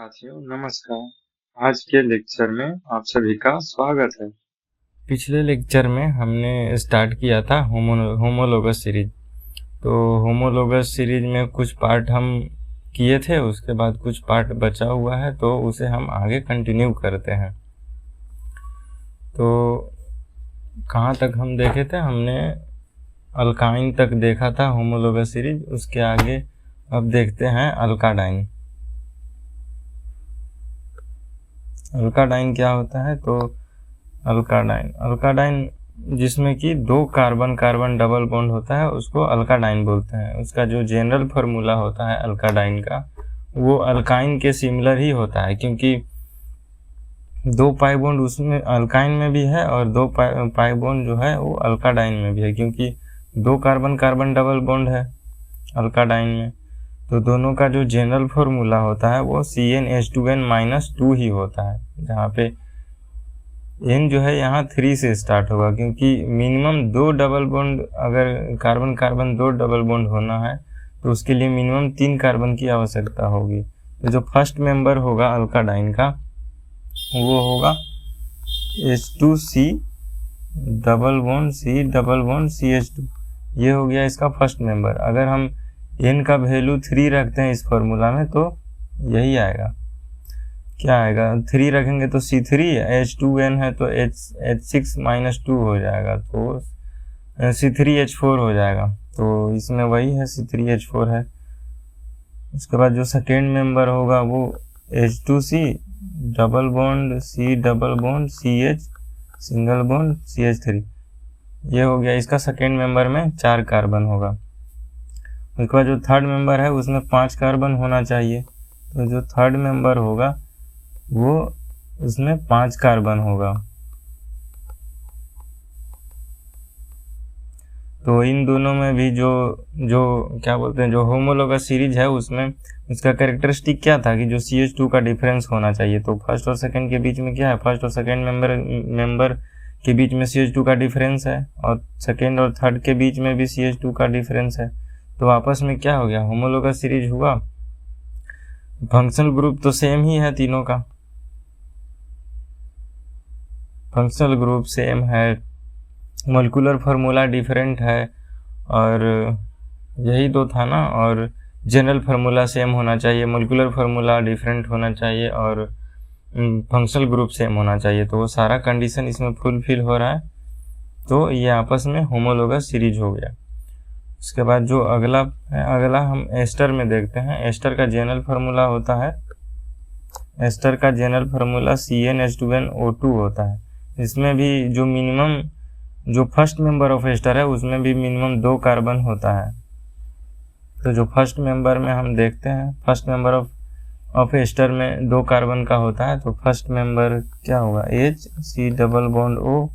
साथियों नमस्कार। आज के लेक्चर में आप सभी का स्वागत है। पिछले लेक्चर में हमने स्टार्ट किया था होमोलोगस सीरीज। तो होमोलोगस सीरीज में कुछ पार्ट हम किए थे, उसके बाद कुछ पार्ट बचा हुआ है, तो उसे हम आगे कंटिन्यू करते हैं। तो कहाँ तक हम देखे थे? हमने अल्काइन तक देखा था होमोलोगस सीरीज। उसके आगे अब देखते हैं अल्काडाइन। अल्काडाइन क्या होता है? तो अल्काडाइन जिसमें कि दो कार्बन कार्बन डबल बॉन्ड होता है उसको अल्काडाइन बोलते हैं। उसका जो जनरल फार्मूला होता है अल्काडाइन का, वो अल्काइन के सिमिलर ही होता है, क्योंकि दो पाई बॉन्ड उसमें अल्काइन में भी है और दो पाई बॉन्ड जो है वो अल्काडाइन में भी है, क्योंकि दो कार्बन कार्बन डबल बॉन्ड है अल्काडाइन में। तो दोनों का जो जनरल फार्मूला होता है वो CnH2n-2 ही होता है, जहाँ पे n जो है यहाँ 3 से स्टार्ट होगा, क्योंकि मिनिमम दो डबल बॉन्ड, अगर कार्बन कार्बन दो डबल बॉन्ड होना है तो उसके लिए मिनिमम 3 कार्बन की आवश्यकता होगी। तो जो फर्स्ट मेंबर होगा अल्काडाइन का वो होगा H2C double bond C double bond CH2। ये हो गया इसका फर्स्ट मेंबर। अगर हम n का वैल्यू 3 रखते हैं इस फॉर्मूला में तो यही आएगा। क्या आएगा? 3 रखेंगे तो C3, H2n है तो H6-2 हो जाएगा, तो C3H4 हो जाएगा। तो इसमें वही है, C3H4 है। उसके बाद जो सेकेंड मेंबर होगा वो H2C double bond C double bond CH single bond CH3। ये हो गया इसका सेकेंड मेंबर में 4 कार्बन होगा। उसके बाद जो थर्ड मेंबर है उसमें 5 कार्बन होना चाहिए। तो जो थर्ड मेंबर होगा वो उसमें 5 कार्बन होगा। तो इन दोनों में भी जो क्या बोलते हैं, जो होमोलोगस सीरीज है उसमें उसका कैरेक्टरिस्टिक क्या था कि जो CH2 का डिफरेंस होना चाहिए। तो फर्स्ट और सेकंड के बीच में क्या है? फर्स्ट और सेकंड मेंबर के बीच में CH2 का डिफरेंस है, और सेकंड और थर्ड के बीच में भी CH2 का डिफरेंस है। तो आपस में क्या हो गया? होमोलोगस सीरीज हुआ। फंक्शनल ग्रुप तो सेम ही है तीनों का, फंक्शनल ग्रुप सेम है, मॉलिक्यूलर फार्मूला डिफरेंट है, और यही तो था ना। और जनरल फार्मूला सेम होना चाहिए, मॉलिक्यूलर फार्मूला डिफरेंट होना चाहिए, और फंक्शनल ग्रुप सेम होना चाहिए। तो वो सारा कंडीशन इसमें फुलफिल हो रहा है, तो ये आपस में होमोलोगस सीरीज हो गया। उसके बाद जो अगला हम एस्टर में देखते हैं। एस्टर का जनरल फार्मूला होता है, एस्टर का जनरल फार्मूला CnH2nO2 होता है। इसमें भी जो मिनिमम, जो फर्स्ट मेंबर ऑफ एस्टर है उसमें भी मिनिमम 2 कार्बन होता है। तो जो फर्स्ट मेंबर में हम देखते हैं, फर्स्ट मेंबर ऑफ एस्टर में 2 कार्बन का होता है। तो फर्स्ट मेंबर क्या होगा? HC double bond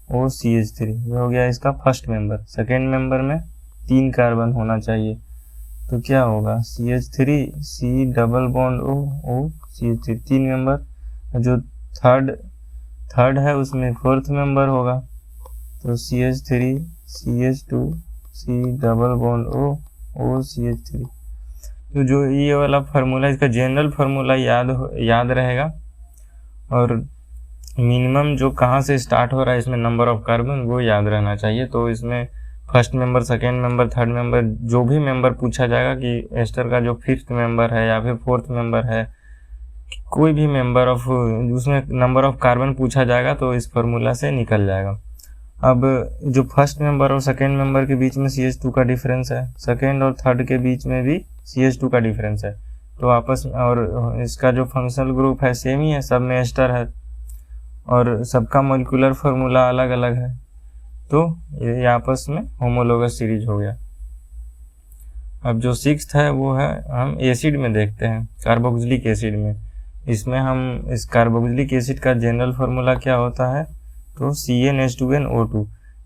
OCH3। ये हो गया इसका फर्स्ट मेंबर। सेकेंड मेंबर में 3 कार्बन होना चाहिए, तो क्या होगा? CH3 C double bond OCH3, 3 member. जो थर्ड है उसमें फोर्थ मेंबर होगा, तो CH3 CH2 C double bond OCH3। तो जो ये वाला फार्मूला, इसका जनरल फार्मूला याद रहेगा, और मिनिमम जो कहाँ से स्टार्ट हो रहा है इसमें नंबर ऑफ कार्बन वो याद रहना चाहिए। तो इसमें first member, second member, third member, जो भी मेंबर पूछा जाएगा कि एस्टर का जो फिफ्थ मेंबर है या फिर फोर्थ मेंबर है, कोई भी मेंबर ऑफ, उसमें नंबर ऑफ कार्बन पूछा जाएगा तो इस फार्मूला से निकल जाएगा। अब जो फर्स्ट मेंबर और सेकेंड मेंबर के बीच में CH2 का डिफरेंस है, सेकेंड और थर्ड के बीच में भी CH2 का डिफरेंस है, तो आपस में, और इसका जो फंक्शनल ग्रुप है सेम ही है, सब में एस्टर है, और सबका मॉलिक्यूलर फार्मूला अलग अलग है। तो ये आपस में होमोलोगस सीरीज हो गया। अब जो सिक्स्थ है वो है, हम एसिड में देखते हैं, कार्बोक्सिलिक एसिड में। इसमें हम इस कार्बोक्सिलिक एसिड का जनरल फार्मूला क्या होता है? तो CnH2nO2।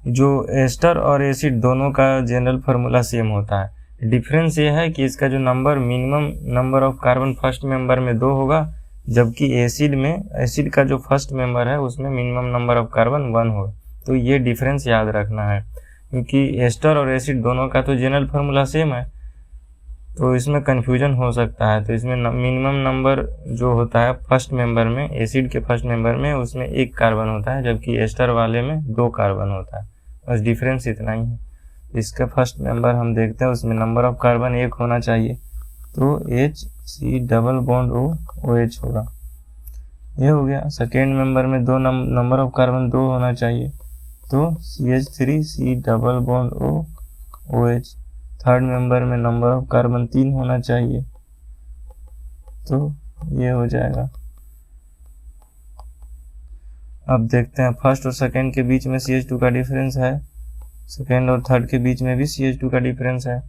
जो एस्टर और एसिड दोनों का जनरल फार्मूला सेम होता है। डिफरेंस ये है कि इसका जो number, minimum number of carbon first member में 2 होगा, जबकि एसिड का जो फर्स्ट मेंबर है उसमें मिनिमम नंबर ऑफ कार्बन 1 होगा। तो ये डिफरेंस याद रखना है, क्योंकि एस्टर और एसिड दोनों का तो जनरल फार्मूला सेम है, तो इसमें कन्फ्यूजन हो सकता है। तो इसमें मिनिमम नंबर जो होता है फर्स्ट मेंबर में, एसिड के फर्स्ट मेंबर में, उसमें 1 कार्बन होता है, जबकि एस्टर वाले में 2 कार्बन होता है। बस डिफरेंस इतना ही है। इसका फर्स्ट मेंबर हम देखते हैं, उसमें नंबर ऑफ कार्बन 1 होना चाहिए, तो HC डबल बॉन्ड OH होगा। ये हो गया। सेकेंड मेंबर में नंबर ऑफ कार्बन 2 होना चाहिए, तो CH3C double bond OH। Third member में नंबर ऑफ कार्बन 3 होना चाहिए, तो ये हो जाएगा। अब देखते हैं फर्स्ट और सेकेंड के बीच में CH2 का डिफरेंस है, सेकेंड और थर्ड के बीच में भी CH2 का डिफरेंस है।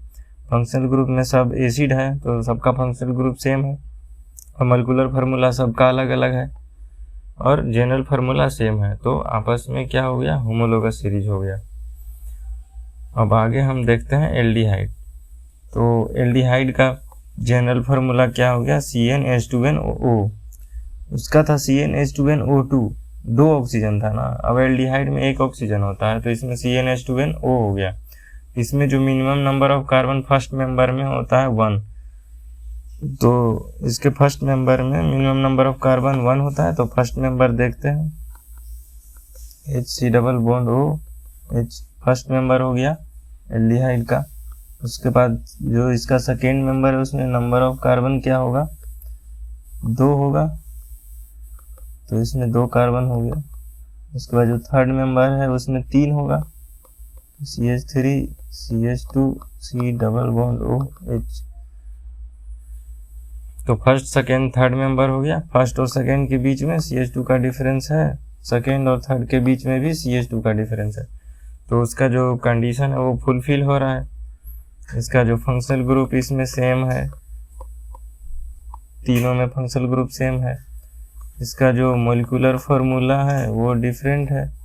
फंक्शनल ग्रुप में सब एसिड है, तो सबका फंक्शनल ग्रुप सेम है, और मॉलिक्यूलर फार्मूला सबका अलग अलग है, और जनरल फार्मूला सेम है, तो आपस में क्या हो गया, होमोलोगस सीरीज हो गया। अब आगे हम देखते हैं एल्डिहाइड। तो एल्डिहाइड का जनरल फार्मूला क्या हो गया, CnH2nO। उसका था CnH2nO2, 2 ऑक्सीजन था ना। अब एल्डिहाइड में 1 ऑक्सीजन होता है, तो इसमें CnH2nO हो गया। इसमें जो minimum number of carbon first member में होता है 1, तो इसके फर्स्ट मेंबर में मिनिमम नंबर ऑफ कार्बन 1 होता है। तो फर्स्ट मेंबर देखते हैं, HC double bond OH first member हो गया एल्डिहाइड का। उसके बाद जो इसका सेकेंड मेंबर है, उसमें नंबर ऑफ कार्बन क्या होगा, 2 होगा, तो इसमें 2 कार्बन हो गया। उसके बाद जो थर्ड मेंबर है, उसमें 3 होगा, CH3 CH2C double bond OH। तो फर्स्ट सेकेंड थर्ड मेंबर हो गया। फर्स्ट और सेकेंड के बीच में CH2 का डिफरेंस है, सेकेंड और थर्ड के बीच में भी CH2 का डिफरेंस है, तो उसका जो कंडीशन है वो फुलफिल हो रहा है। इसका जो फंक्शनल ग्रुप इसमें सेम है, तीनों में फंक्शनल ग्रुप सेम है। इसका जो मॉलिक्यूलर फार्मूला है वो डिफरेंट है,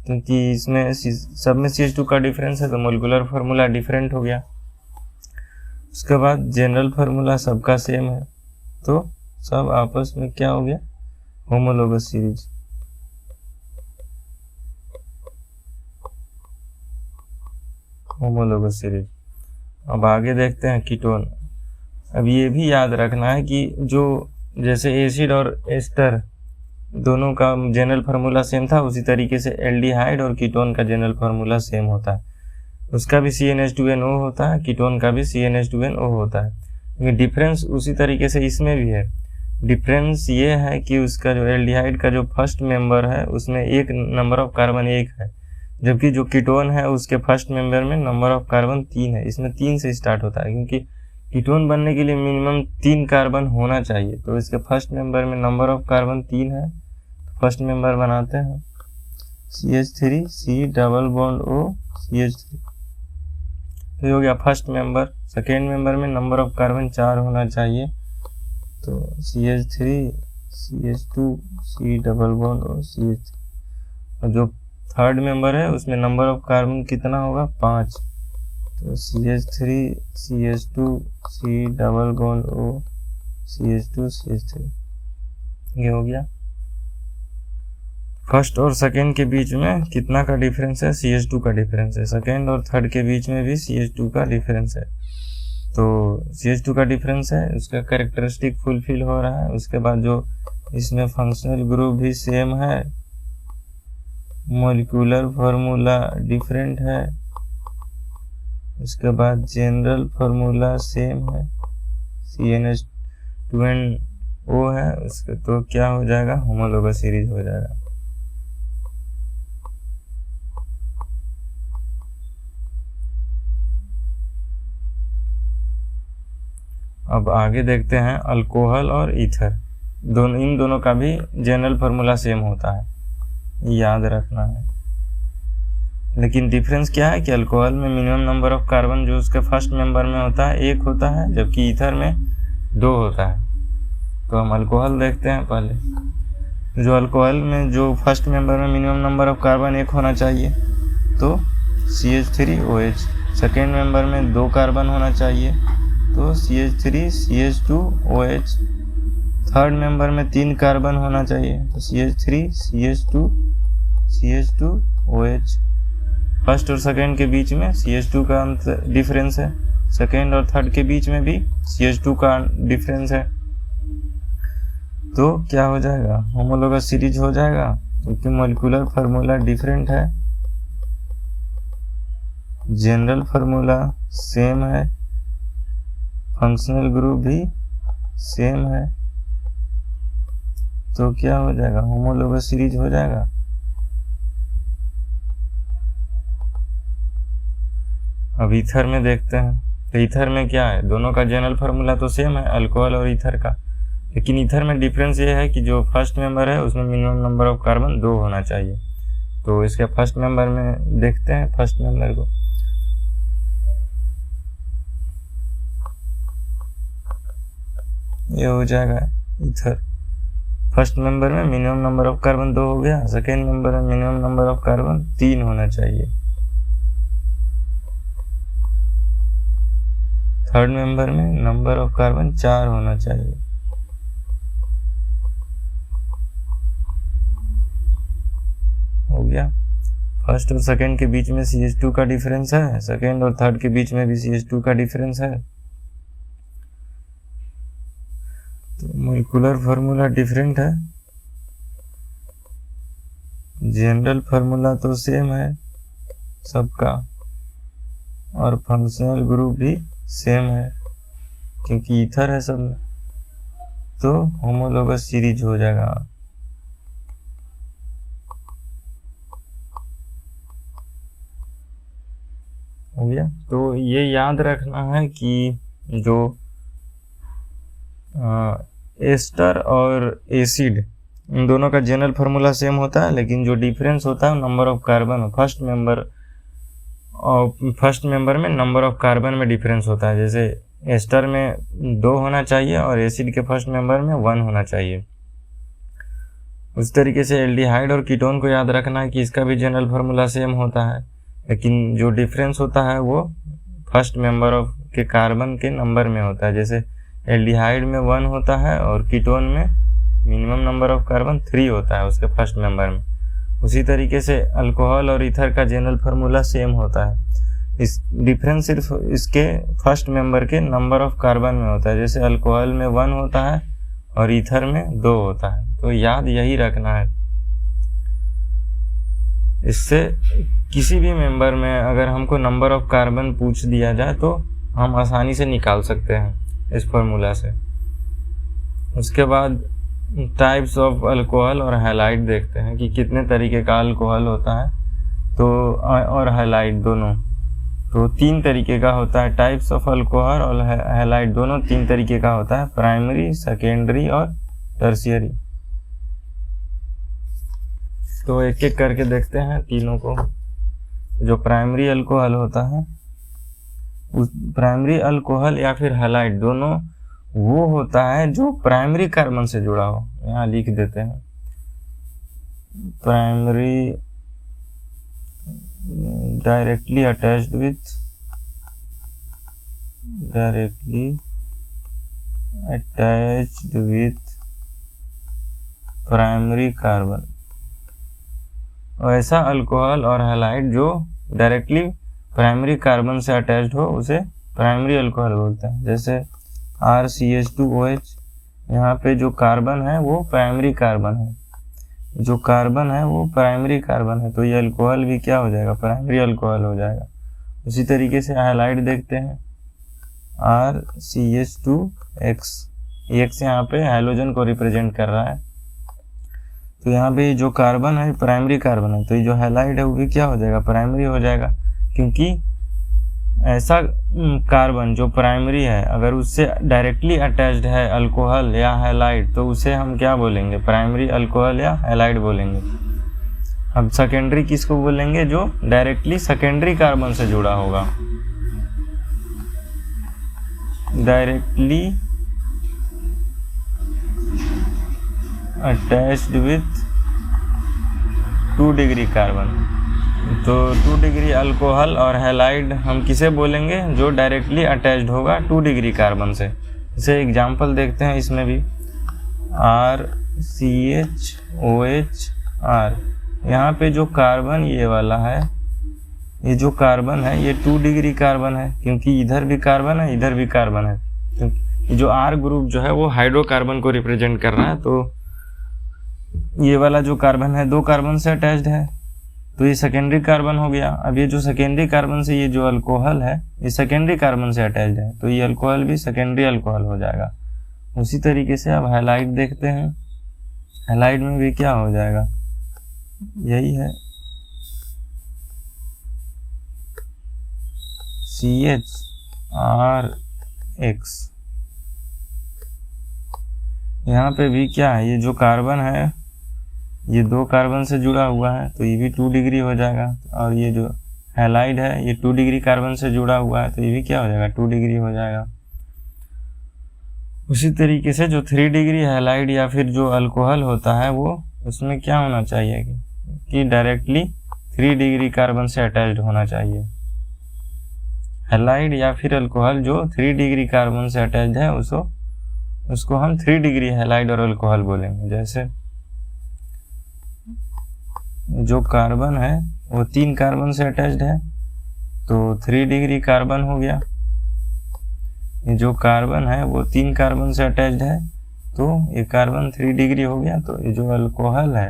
क्योंकि इसमें सब में CH2 का डिफरेंस है, तो मॉलिक्यूलर फार्मूला डिफरेंट हो गया। उसके बाद जनरल फार्मूला सबका सेम है, तो सब आपस में क्या हो गया, होमोलोगस सीरीज। Homologous series. अब आगे देखते हैं कीटोन। अब ये भी याद रखना है कि जो जैसे एसिड और एस्टर दोनों का जनरल फार्मूला सेम था, उसी तरीके से एल्डिहाइड और कीटोन का जनरल फार्मूला सेम होता है। उसका भी CnH2nO होता है, कीटोन का भी CnH2nO होता है, लेकिन डिफरेंस उसी तरीके से इसमें भी है। डिफरेंस ये है कि उसका जो एल्डिहाइड का जो फर्स्ट मेंबर है, उसमें एक नंबर ऑफ कार्बन 1 है, जबकि जो कीटोन है उसके फर्स्ट मेंबर में नंबर ऑफ कार्बन 3 है। इसमें 3 से स्टार्ट होता है, क्योंकि कीटोन बनने के लिए मिनिमम 3 कार्बन होना चाहिए, तो इसके फर्स्ट मेंबर में नंबर ऑफ कार्बन 3 है। फर्स्ट मेंबर बनाते हैं, CH3C डबल बॉन्ड OCH3, तो हो गया फर्स्ट मेंबर। सेकेंड मेंबर में नंबर ऑफ कार्बन 4 होना चाहिए, तो CH3 CH2C double bond OCH3। और जो थर्ड मेंबर है उसमें नंबर ऑफ कार्बन कितना होगा, 5, तो CH3 CH2C double bond OCH2 CH3। ये हो गया। फर्स्ट और सेकेंड के बीच में कितना का डिफरेंस है, CH2 का डिफरेंस है। सेकेंड और थर्ड के बीच में भी CH2 का डिफरेंस है, तो CH2 का डिफरेंस है, उसका कैरेक्टरिस्टिक फुलफिल हो रहा है। उसके बाद जो इसमें फंक्शनल ग्रुप भी सेम है, मॉलिक्यूलर फार्मूला डिफरेंट है, उसके बाद जनरल फार्मूला सेम है, CnH2nO है उसके, तो क्या हो जाएगा, होमोलोगस सीरीज हो जाएगा। अब आगे देखते हैं अल्कोहल और ईथर। इन दोनों का भी जनरल फार्मूला सेम होता है, याद रखना है। लेकिन डिफरेंस क्या है कि अल्कोहल में मिनिमम नंबर ऑफ कार्बन जो उसके फर्स्ट मेंबर में होता है 1 होता है, जबकि ईथर में 2 होता है। तो हम अल्कोहल देखते हैं पहले। जो अल्कोहल में जो फर्स्ट मेंबर में मिनिमम नंबर ऑफ कार्बन 1 होना चाहिए, तो CH3OH। सेकेंड मेंबर में 2 कार्बन होना चाहिए, तो CH3 CH2OH। थर्ड मेंबर में 3 कार्बन होना चाहिए, तो CH3 CH2 CH2OH। फर्स्ट और सेकेंड के बीच में CH2 का डिफरेंस है, सेकेंड और थर्ड के बीच में भी CH2 का डिफरेंस है, तो क्या हो जाएगा, होमोलोगस सीरीज हो जाएगा, क्योंकि मॉलिक्यूलर फार्मूला डिफरेंट है, जनरल फार्मूला सेम है, फंक्शनल ग्रुप भी सेम है, तो क्या हो जाएगा, होमोलोगस सीरीज हो जाएगा। अब ईथर में देखते हैं, तो ईथर में क्या है, दोनों का जनरल फार्मूला तो सेम है, अल्कोहल और ईथर का, लेकिन ईथर में डिफरेंस ये है कि जो फर्स्ट मेंबर है उसमें मिनिमम नंबर ऑफ कार्बन 2 होना चाहिए। तो इसके फर्स्ट मेंबर में देखते हैं, फर्स्ट मेंबर को ये हो जाएगा ईथर। फर्स्ट मेंबर में मिनिमम नंबर ऑफ कार्बन 2 हो गया, सेकेंड मेंबर में मिनिमम नंबर ऑफ कार्बन 3 होना चाहिए, थर्ड मेंबर में नंबर ऑफ कार्बन 4 होना चाहिए। हो गया। फर्स्ट और सेकेंड के बीच में CH2 का डिफरेंस है, सेकेंड और थर्ड के बीच में भी CH2 का डिफरेंस है, तो मॉलिक्यूलर फार्मूला डिफरेंट है, जनरल फार्मूला तो सेम है सबका, और फंक्शनल ग्रुप भी सेम है क्योंकि ईथर है सब में, तो होमोलोगस सीरीज हो जाएगा। हो गया। तो ये याद रखना है कि जो एस्टर और एसिड इन दोनों का जनरल फार्मूला सेम होता है, लेकिन जो डिफरेंस होता है number of carbon, first member में नंबर ऑफ कार्बन में डिफरेंस होता है। जैसे एस्टर में 2 होना चाहिए और एसिड के फर्स्ट मेंबर में 1 होना चाहिए। उस तरीके से एल्डिहाइड और कीटोन को याद रखना है कि इसका भी जनरल फार्मूला सेम होता है, लेकिन जो डिफरेंस होता है वो फर्स्ट मेंबर ऑफ के कार्बन के नंबर में होता है। जैसे एल्डिहाइड में 1 होता है और कीटोन में मिनिमम नंबर ऑफ कार्बन 3 होता है उसके फर्स्ट मेंबर में। उसी तरीके से अल्कोहल और ईथर का जनरल फार्मूला सेम होता है, इस डिफरेंस सिर्फ इसके फर्स्ट मेंबर के नंबर ऑफ कार्बन में होता है। जैसे अल्कोहल में 1 होता है और ईथर में 2 होता है, तो याद यही रखना है। इससे किसी भी मेंबर में अगर हमको नंबर ऑफ कार्बन पूछ दिया जाए तो हम आसानी से निकाल सकते हैं इस फार्मूला से। उसके बाद टाइप्स ऑफ अल्कोहल और हैलाइड देखते हैं कि कितने तरीके का अल्कोहल होता है, तो और हैलाइड दोनों, तो 3 तरीके का होता है। टाइप्स ऑफ अल्कोहल और हैलाइड दोनों 3 तरीके का होता है, प्राइमरी, सेकेंडरी और टर्शियरी। तो एक एक करके देखते हैं तीनों को। जो प्राइमरी अल्कोहल होता है, उस प्राइमरी अल्कोहल या फिर हैलाइड दोनों वो होता है जो प्राइमरी कार्बन से जुड़ा हो। यहाँ लिख देते हैं primary directly attached with primary carbon. ऐसा अल्कोहल और हैलाइड जो डायरेक्टली प्राइमरी कार्बन से अटैच्ड हो उसे प्राइमरी अल्कोहल बोलते हैं। जैसे RCH2OH, यहाँ पे जो कार्बन है वो प्राइमरी कार्बन है, जो कार्बन है वो प्राइमरी कार्बन है, तो ये अल्कोहल भी क्या हो जाएगा, प्राइमरी अल्कोहल हो जाएगा। उसी तरीके से हैलाइड देखते हैं RCH2X, X यहाँ पे हैलोजन को रिप्रेजेंट कर रहा है, तो यहाँ पे जो कार्बन है प्राइमरी कार्बन है, तो ये जो हैलाइड है वो भी क्या हो जाएगा, प्राइमरी हो जाएगा। क्योंकि ऐसा कार्बन जो प्राइमरी है अगर उससे डायरेक्टली अटैच्ड है अल्कोहल या हैलाइड, तो उसे हम क्या बोलेंगे, प्राइमरी अल्कोहल या हैलाइड बोलेंगे। अब सेकेंडरी किसको बोलेंगे, जो डायरेक्टली सेकेंडरी कार्बन से जुड़ा होगा, directly attached with 2 degree carbon. तो 2 डिग्री अल्कोहल और हैलाइड हम किसे बोलेंगे, जो डायरेक्टली अटैच्ड होगा 2 डिग्री कार्बन से। जैसे एग्जांपल देखते हैं इसमें भी RCHOHR, यहाँ पे जो कार्बन ये वाला है ये जो कार्बन है ये 2 डिग्री कार्बन है, क्योंकि इधर भी कार्बन है इधर भी कार्बन है। क्योंकि जो R ग्रुप जो है वो हाइड्रोकार्बन को रिप्रेजेंट कर रहा है, तो ये वाला जो कार्बन है 2 कार्बन से अटैच्ड है, तो ये सेकेंडरी कार्बन हो गया। अब ये जो सेकेंडरी कार्बन से ये जो अल्कोहल है ये सेकेंडरी कार्बन से अटैच्ड है, तो ये अल्कोहल भी सेकेंडरी अल्कोहल हो जाएगा। उसी तरीके से अब हैलाइड देखते हैं। हैलाइड में भी क्या हो जाएगा, यही है CHRX। यहाँ पे भी क्या है, ये जो कार्बन है ये 2 कार्बन से जुड़ा हुआ है, तो ये भी 2 डिग्री हो जाएगा। और ये जो हैलाइड है ये 2 डिग्री कार्बन से जुड़ा हुआ है, तो ये भी क्या हो जाएगा, 2 डिग्री हो जाएगा। उसी तरीके से जो 3 डिग्री हैलाइड या फिर जो अल्कोहल होता है वो उसमें क्या होना चाहिए कि डायरेक्टली 3 डिग्री कार्बन से अटैच्ड होना चाहिए। हैलाइड या फिर अल्कोहल जो 3 डिग्री कार्बन से अटैच्ड है उसको हम 3 डिग्री हैलाइड और अल्कोहल बोलेंगे। जैसे जो कार्बन है वो 3 कार्बन से अटैच्ड है, तो 3 डिग्री कार्बन हो गया। ये जो कार्बन है वो 3 कार्बन से अटैच्ड है, तो ये कार्बन 3 डिग्री हो गया। तो ये जो अल्कोहल है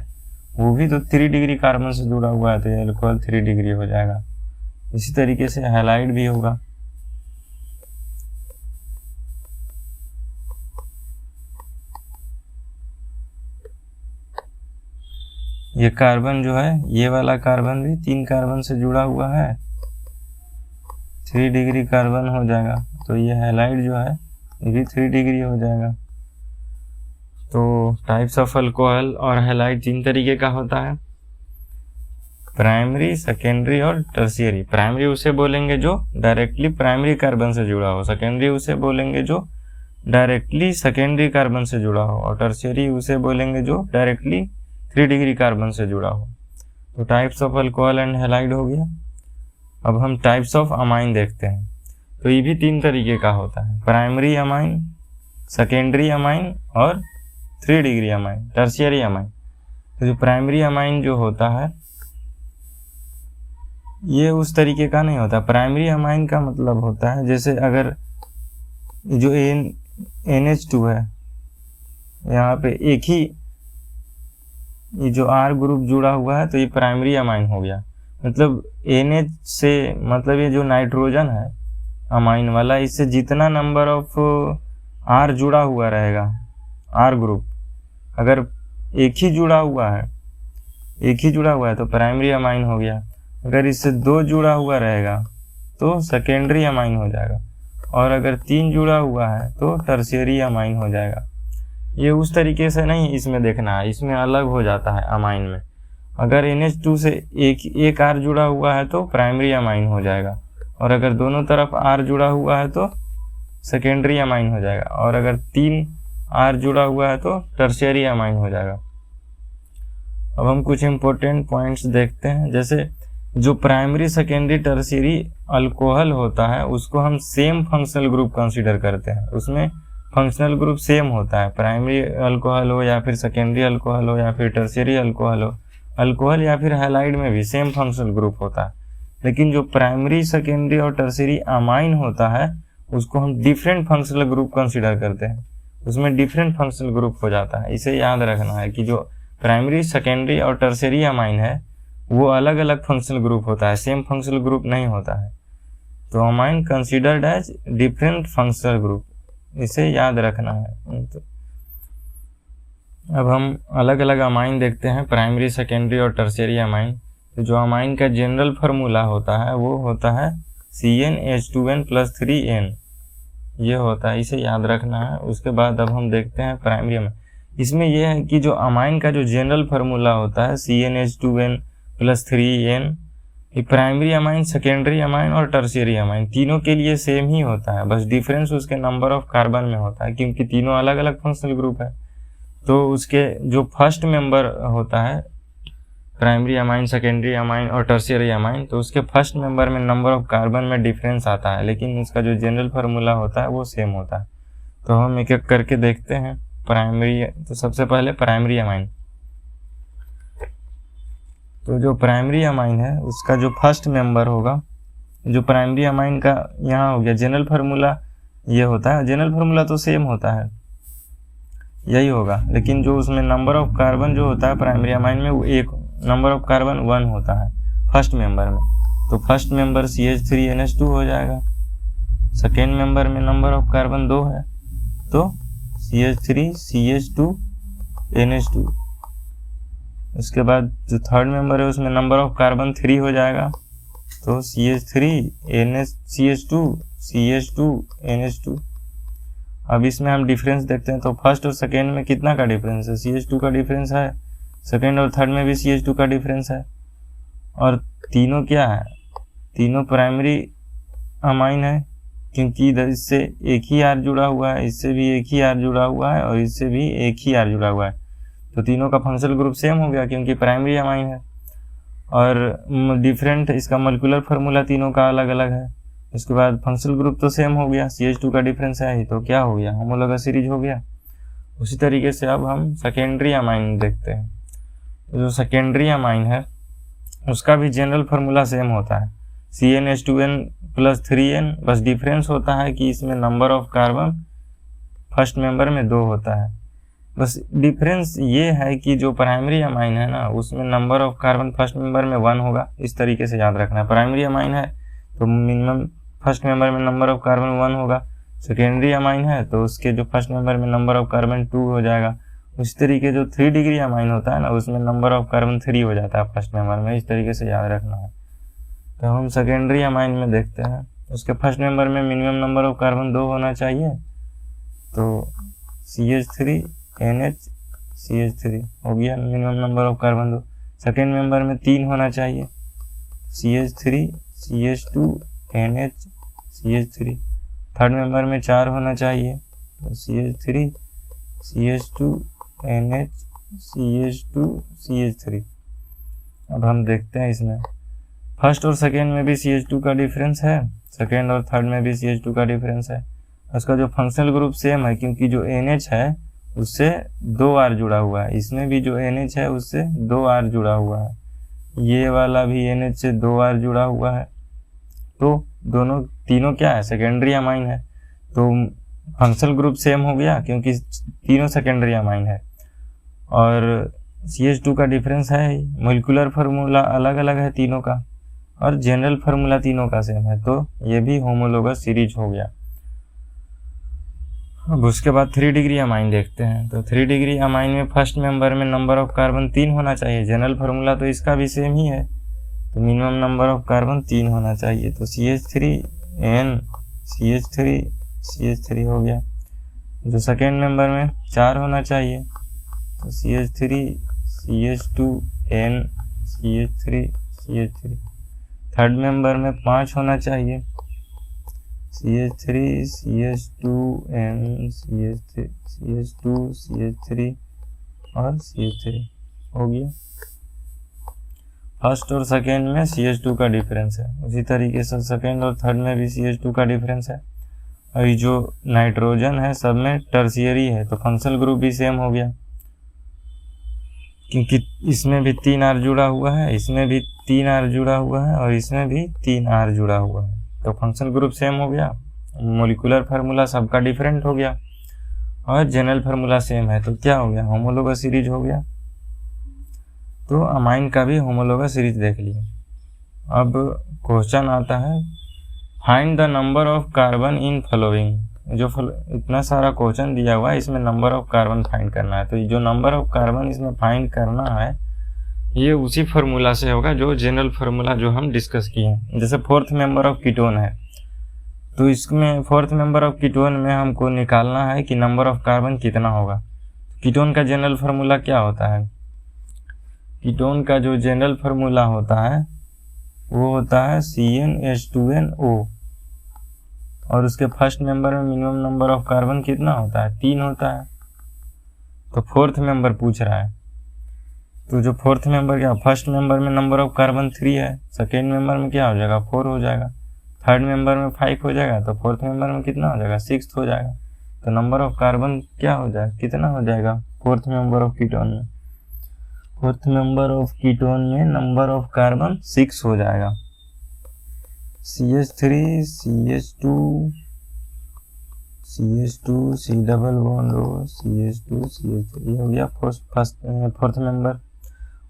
वो भी तो 3 डिग्री कार्बन से जुड़ा हुआ है, तो ये अल्कोहल 3 डिग्री हो जाएगा। इसी तरीके से हैलाइड भी होगा। ये कार्बन जो है ये वाला कार्बन भी 3 कार्बन से जुड़ा हुआ है, 3 डिग्री कार्बन हो जाएगा। तो ये हैलाइड जो है ये भी 3 डिग्री हो जाएगा। तो टाइप्स ऑफ अल्कोहल और हैलाइड 3 तरीके का होता है, प्राइमरी, सेकेंडरी और टर्शियरी। प्राइमरी उसे बोलेंगे जो डायरेक्टली प्राइमरी कार्बन से जुड़ा हो, सेकेंडरी उसे बोलेंगे जो डायरेक्टली सेकेंडरी कार्बन से जुड़ा हो, और टर्शियरी उसे बोलेंगे जो डायरेक्टली 3 डिग्री कार्बन से जुड़ा हो। तो types of alcohol and halide हो गया। अब हम टाइप्स ऑफ अमाइन देखते हैं। तो ये भी 3 तरीके का होता है, प्राइमरी अमाइन, सेकेंडरी अमाइन और 3 डिग्री अमाइन, टर्शियरी अमाइन। तो जो प्राइमरी अमाइन जो होता है ये उस तरीके का नहीं होता। प्राइमरी अमाइन का मतलब होता है जैसे अगर जो NH2 है यहाँ पे एक ही ये जो R ग्रुप जुड़ा हुआ है, तो ये प्राइमरी अमाइन हो गया। मतलब NH से मतलब ये जो नाइट्रोजन है अमाइन वाला, इससे जितना नंबर ऑफ R जुड़ा हुआ रहेगा, R ग्रुप अगर एक ही जुड़ा हुआ है तो प्राइमरी अमाइन हो गया। अगर इससे 2 जुड़ा हुआ रहेगा तो सेकेंडरी अमाइन हो जाएगा, और अगर 3 जुड़ा हुआ है तो टर्शियरी अमाइन हो जाएगा। ये उस तरीके से नहीं इसमें देखना है, इसमें अलग हो जाता है अमाइन में। अगर NH2 से एक R जुड़ा हुआ है तो प्राइमरी अमाइन हो जाएगा, और अगर दोनों तरफ R जुड़ा हुआ है तो सेकेंडरी अमाइन हो जाएगा, और अगर 3 R जुड़ा हुआ है तो टर्शियरी अमाइन हो जाएगा। अब हम कुछ इंपॉर्टेंट पॉइंट्स देखते हैं। जैसे जो प्राइमरी, सेकेंडरी, टर्शियरी अल्कोहल होता है उसको हम सेम फंक्शनल ग्रुप कंसीडर करते हैं। उसमें फंक्शनल ग्रुप सेम होता है, प्राइमरी अल्कोहल हो या फिर सेकेंडरी अल्कोहल हो या फिर टर्शियरी अल्कोहल हो। अल्कोहल या फिर हैलाइड में भी सेम फंक्शनल ग्रुप होता है, लेकिन जो प्राइमरी, सेकेंडरी और टर्शियरी अमाइन होता है उसको हम डिफरेंट फंक्शनल ग्रुप कंसीडर करते हैं। उसमें डिफरेंट फंक्शनल ग्रुप हो जाता है। इसे याद रखना है कि जो प्राइमरी, सेकेंडरी और टर्शियरी अमाइन है वो अलग अलग फंक्शनल ग्रुप होता है, सेम फंक्शनल ग्रुप नहीं होता है। तो amine considered as different functional group, इसे याद रखना है। तो अब हम अलग अलग अमाइन देखते हैं, प्राइमरी, सेकेंडरी और टर्शियरी अमाइन। तो जो अमाइन का जनरल फार्मूला होता है वो होता है CnH2n+3n, ये होता है, इसे याद रखना है। उसके बाद अब हम देखते हैं प्राइमरी अमाइन। इसमें यह है कि जो अमाइन का जो जनरल फार्मूला होता है CnH2n+3n, ये प्राइमरी अमाइन, सेकेंडरी अमाइन और टर्शियरी अमाइन तीनों के लिए सेम ही होता है, बस डिफरेंस उसके नंबर ऑफ कार्बन में होता है, क्योंकि तीनों अलग अलग फंक्शनल ग्रुप है। तो उसके जो फर्स्ट मेंबर होता है प्राइमरी अमाइन, सेकेंडरी अमाइन और टर्शियरी अमाइन, तो उसके फर्स्ट मेंबर में नंबर ऑफ कार्बन में डिफरेंस आता है, लेकिन उसका जो जनरल फार्मूला होता है वो सेम होता है। तो हम एक एक करके देखते हैं। प्राइमरी, तो सबसे पहले प्राइमरी अमाइन। तो जो प्राइमरी अमाइन है उसका जो फर्स्ट मेंबर होगा, जो प्राइमरी अमाइन का यहाँ हो गया जनरल फार्मूला ये होता है, जनरल फार्मूला तो सेम होता है यही होगा, लेकिन जो उसमें नंबर ऑफ कार्बन जो होता है प्राइमरी अमाइन में वो एक नंबर ऑफ कार्बन 1 होता है फर्स्ट मेंबर में, तो फर्स्ट मेंबर CH3NH2 हो जाएगा। सेकेंड मेंबर में नंबर ऑफ कार्बन 2 है तो CH3CH2NH2। उसके बाद जो थर्ड मेंबर है उसमें नंबर ऑफ कार्बन 3 हो जाएगा तो CH3CH2NH2। अब इसमें हम डिफरेंस देखते हैं तो फर्स्ट और सेकेंड में कितना का डिफरेंस है, CH2 का डिफरेंस है, सेकेंड और थर्ड में भी CH2 का डिफरेंस है, और तीनों क्या है, तीनों प्राइमरी अमाइन है क्योंकि इधर इससे एक ही R जुड़ा हुआ है, इससे भी एक ही R जुड़ा हुआ है और इससे भी एक ही R जुड़ा हुआ है, तो तीनों का फंक्शनल ग्रुप सेम हो गया क्योंकि प्राइमरी अमाइन है। और डिफरेंट इसका मोलिकुलर फार्मूला तीनों का अलग अलग है। उसके बाद फंक्शनल ग्रुप तो सेम हो गया, CH2 का डिफरेंस है ही, तो क्या हो गया, होमोलोगस सीरीज हो गया। उसी तरीके से अब हम सेकेंडरी अमाइन देखते हैं। जो सेकेंडरी अमाइन है उसका भी जनरल फार्मूला सेम होता है, CnH2n+3n, बस डिफरेंस होता है कि इसमें number of carbon first member में 2 होता है। बस डिफरेंस ये है कि जो प्राइमरी अमाइन है ना उसमें number of carbon first member में 1 होगा, इस तरीके से याद रखना है। प्राइमरी अमाइन है तो मिनिमम फर्स्ट मेंबर में नंबर ऑफ कार्बन 1 होगा, सेकेंडरी अमाइन है तो उसके जो फर्स्ट मेंबर में नंबर ऑफ कार्बन 2 हो जाएगा। उसी तरीके जो 3 डिग्री अमाइन होता है ना उसमें नंबर ऑफ कार्बन 3 हो जाता है फर्स्ट मेंबर में, इस तरीके से याद रखना है। तो हम सेकेंडरी अमाइन में देखते हैं, उसके फर्स्ट मेंबर में मिनिमम नंबर ऑफ कार्बन 2 होना चाहिए तो CH3NH CH3 हो गया minimum number of carbon 2। Second member में 3 होना चाहिए, CH3CH2NH CH3। थर्ड मेंबर में 4 होना चाहिए तो CH3CH2NH CH2 CH3। अब हम देखते हैं इसमें फर्स्ट और सेकेंड में भी CH2 का डिफरेंस है, सेकेंड और थर्ड में भी CH2 का डिफरेंस है। उसका जो फंक्शनल ग्रुप सेम है क्योंकि जो NH है उससे 2 R जुड़ा हुआ है, इसमें भी जो NH है उससे 2 R जुड़ा हुआ है, ये वाला भी NH से 2 R जुड़ा हुआ है, तो दोनों तीनों क्या है, सेकेंडरी अमाइन है। तो फंक्शनल ग्रुप सेम हो गया क्योंकि तीनों सेकेंडरी अमाइन है, और CH2 का डिफरेंस है, मोलिकुलर फार्मूला अलग अलग है तीनों का, और जनरल फार्मूला तीनों का सेम है, तो ये भी होमोलोगस सीरीज हो गया। अब उसके बाद 3 डिग्री अमाइन देखते हैं। तो 3 डिग्री अमाइन में फर्स्ट मेंबर में नंबर ऑफ कार्बन 3 होना चाहिए, जनरल फार्मूला तो इसका भी सेम ही है, तो मिनिमम नंबर ऑफ कार्बन 3 होना चाहिए, तो CH3N CH3 हो गया। जो सेकेंड मेंबर में 4 होना चाहिए तो CH3CH2N CH3 थर्ड मेंबर में 5 होना चाहिए, CH3CH2N CH2 और CH3 हो गया। फर्स्ट और सेकेंड में CH2 का डिफरेंस है, उसी तरीके से सेकेंड और थर्ड में भी CH2 का डिफरेंस है, और ये जो नाइट्रोजन है सब में टर्शियरी है तो फंक्शनल ग्रुप भी सेम हो गया क्योंकि इसमें भी 3 R जुड़ा हुआ है, इसमें भी 3 R जुड़ा हुआ है, और इसमें भी 3 R जुड़ा हुआ है, तो फंक्शनल ग्रुप सेम हो गया। मोलिकुलर फार्मूला सबका डिफरेंट हो गया और जनरल फार्मूला सेम है, तो क्या हो गया, होमोलोगस सीरीज हो गया। तो अमाइन का भी होमोलोगस सीरीज देख लिया। अब क्वेश्चन आता है, find the number of carbon in following. जो इतना सारा क्वेश्चन दिया हुआ है इसमें नंबर ऑफ कार्बन फाइंड करना है, तो जो नंबर ऑफ कार्बन इसमें फाइंड करना है ये उसी फार्मूला से होगा जो जनरल फार्मूला जो हम डिस्कस किए हैं। जैसे फोर्थ मेंबर ऑफ कीटोन है तो इसमें फोर्थ मेंबर ऑफ कीटोन में हमको निकालना है कि नंबर ऑफ कार्बन कितना होगा। कीटोन का जनरल फार्मूला क्या होता है, कीटोन का जो जनरल फार्मूला होता है वो होता है CnH2nO, और उसके फर्स्ट मेंबर में मिनिमम नंबर ऑफ कार्बन कितना होता है, 3 होता है। तो फोर्थ मेंबर पूछ रहा है, तो जो फोर्थ मेंबर क्या, फर्स्ट मेंबर में नंबर ऑफ कार्बन 3 है, सेकेंड मेंबर में क्या हो जाएगा 4 हो जाएगा, थर्ड मेंबर में 5 हो जाएगा, तो फोर्थ मेंबर में कितना हो जाएगा 6 हो जाएगा। तो नंबर ऑफ कार्बन क्या हो जाएगा, कितना हो जाएगा फोर्थ मेंबर ऑफ कीटोन में, फोर्थ मेंबर ऑफ कीटोन में नंबर ऑफ कार्बन 6 हो जाएगा। CH3 CH2 CH2 C double bond O CH2 CH3 हो गया फोर्थ मेंबर।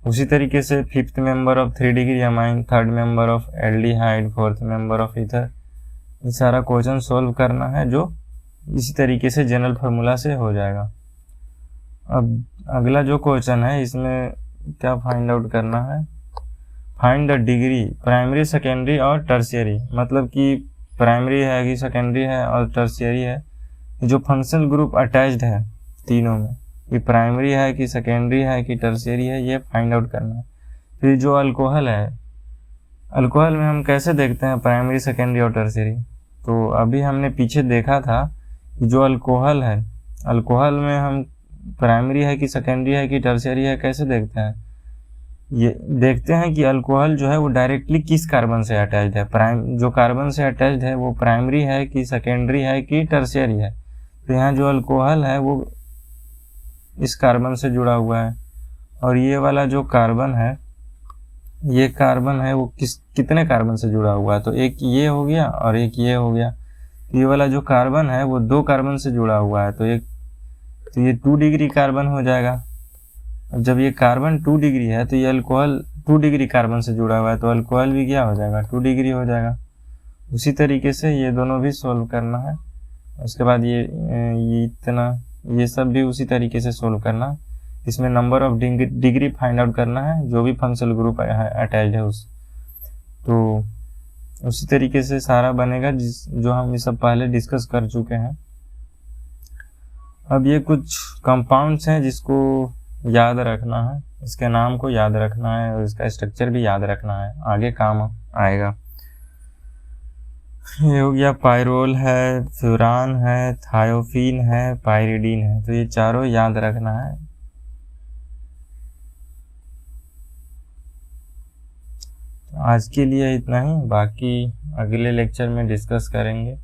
उसी तरीके से fifth member of 3 degree amine, third member of aldehyde, fourth member of ether. ये सारा क्वेश्चन सॉल्व करना है जो इसी तरीके से जनरल फार्मूला से हो जाएगा। अब अगला जो क्वेश्चन है इसमें क्या फाइंड आउट करना है, find the degree primary secondary और टर्शियरी, मतलब कि प्राइमरी है कि सेकेंडरी है और टर्शियरी है, जो फंक्शनल ग्रुप अटैच्ड है तीनों में, ये प्राइमरी है कि सेकेंडरी है कि टर्शियरी है, ये फाइंड आउट करना है। फिर जो अल्कोहल है, अल्कोहल में हम कैसे देखते हैं प्राइमरी सेकेंडरी और टर्शियरी, तो अभी हमने पीछे देखा था कि जो अल्कोहल है, अल्कोहल में हम प्राइमरी है कि सेकेंडरी है कि टर्शियरी है कैसे देखते हैं, ये देखते हैं कि अल्कोहल जो है वो डायरेक्टली किस कार्बन से अटैच्ड है, जो कार्बन से अटैच्ड है वो प्राइमरी है कि सेकेंडरी है कि टर्शियरी है। तो यहाँ जो अल्कोहल है वो इस कार्बन से जुड़ा हुआ है, और ये वाला जो कार्बन है, ये कार्बन है वो कितने कार्बन से जुड़ा हुआ है, तो एक ये हो गया और एक ये हो गया। ये वाला जो कार्बन है वो 2 कार्बन से जुड़ा हुआ है, तो ये 2 डिग्री कार्बन हो जाएगा। अब जब ये कार्बन 2 डिग्री है तो ये अल्कोहल 2 डिग्री कार्बन से जुड़ा हुआ है, तो अल्कोहल भी क्या हो जाएगा, 2 डिग्री हो जाएगा। उसी तरीके से ये दोनों भी सोल्व करना है। उसके बाद ये सब भी उसी तरीके से सोल्व करना, इसमें number of degree find out करना है जो भी फंक्शनल ग्रुप अटैच्ड है उस, तो उसी तरीके से सारा बनेगा जो हम ये सब पहले डिस्कस कर चुके हैं। अब ये कुछ कंपाउंड्स हैं जिसको याद रखना है, इसके नाम को याद रखना है और इसका स्ट्रक्चर भी याद रखना है, आगे काम आएगा। ये हो गया पायरोल है, फ्यूरान है, थायोफीन है, पायरिडीन है, तो ये चारों याद रखना है। आज के लिए इतना ही, बाकी अगले लेक्चर में डिस्कस करेंगे।